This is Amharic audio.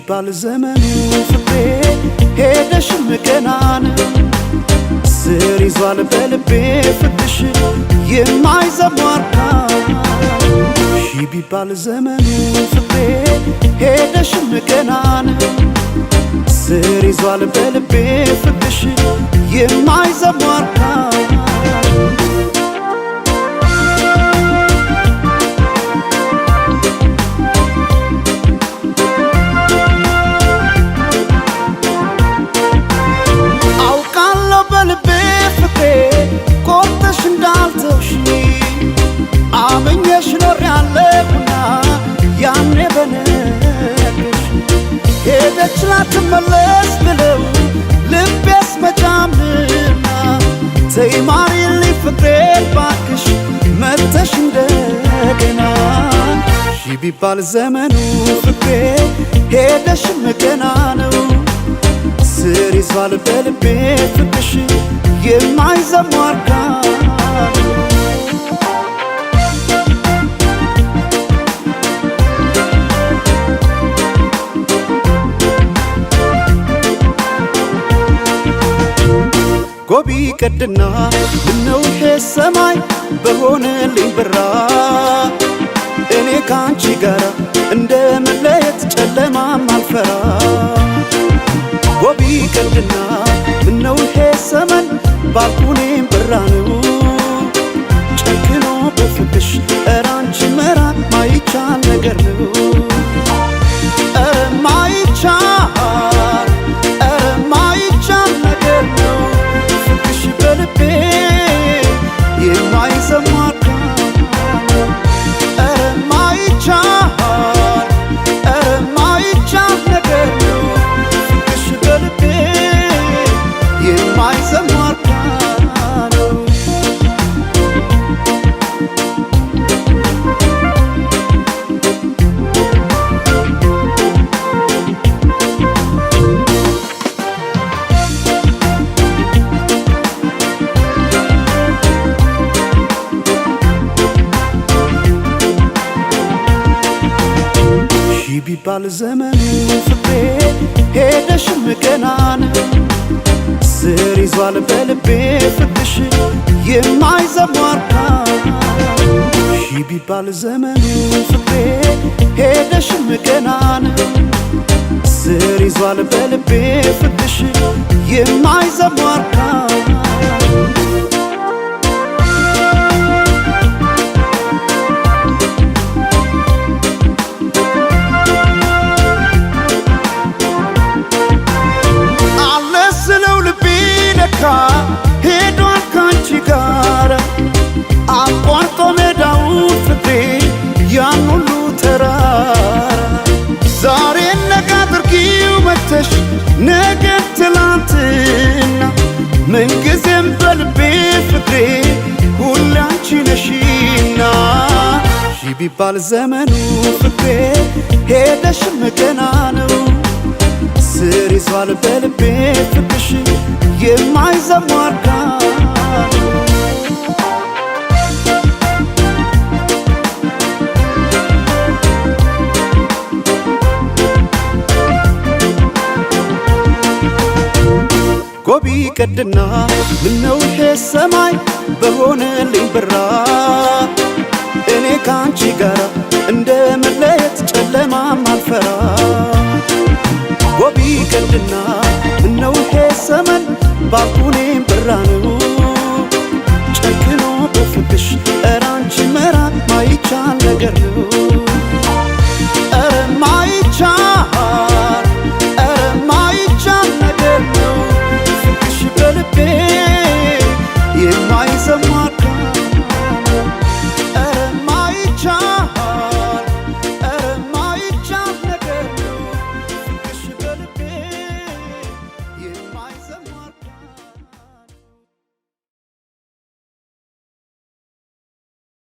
ቢባል ዘመኑ ፍቅሬ ሄደሽም ገናን ስር ይዟል በልቤ ፍቅርሽ የማይዘሟርካ ቢባል ዘመኑ ፍቅሬ ሄደሽም ገናን ስር ይዟል በልቤ ፍቅርሽ የማይዘሟርካ አመኘሽ ኖሬያለሁና ያኔ በነገርሽ ሄደች ላትመለስ ብለው ልቤስ መጫምና ተይ ማሪልኝ ፍቅሬ ባክሽ መተሽ እንደገና ቢባል ዘመኑ ፍቅሬ ሄደሽም ገና ነው ስር ይዟል በልቤ ፍቅርሽ የማይዘሟርካ ጎቢ ቀድና ምነው ይሄ ሰማይ በሆነልኝ ብራ እኔ ካንቺ ጋር እንደ መለየት ጨለማም አልፈራ ጎቢ ቀድና ምነው ይሄ ሰማይ ባልኩኔም ብራ ነው ጨክኖ በፍቅሽ ኧረ አንቺ መራቅ ማይቻል ነገር ነው ኧረ ማይቻል ነገር ነው በልቤ የማይዘሟርካ ኧረ ማይቻል ነገር ነው ፍቅርሽ በልቤ የማይዘሟርካ ነው ቢባል ዘመኑ ፍቅሬ ሄደሽም ገናን ስር ይዟል በልቤ ፍቅርሽ የማይዘሟርካ ቢባል ዘመኑ ፍቅሬ ሄደሽም ገናን ስር ይዟል በልቤ ፍቅርሽ የማይዘሟርካ ሄዷል ካንቺ ጋር አቋርጦ ሜዳውን ፍቅሬ ያን ሁሉ ተራራ ዛሬ ነገ አድርጊው መተሽ ነገ ትላንትና ምንጊዜም በልቤ ፍቅሬ ሁሌ አንቺ ነሽና ቢባል ዘመኑ ፍቅሬ ሄደሽም ገና ነው ስር ይዟል በልቤ ፍቅርሽ የማይዘሟርካ ጎቢ ቀድና ምነው ይሄ ሰማይ በሆነልኝ ብራ እኔ ካንቺ ጋር እንደ መለየት ጨለማም አልፈራ ጎቢ ቀድና ምነው ይሄ ሰማይ ባልኩኔም ብራ ነው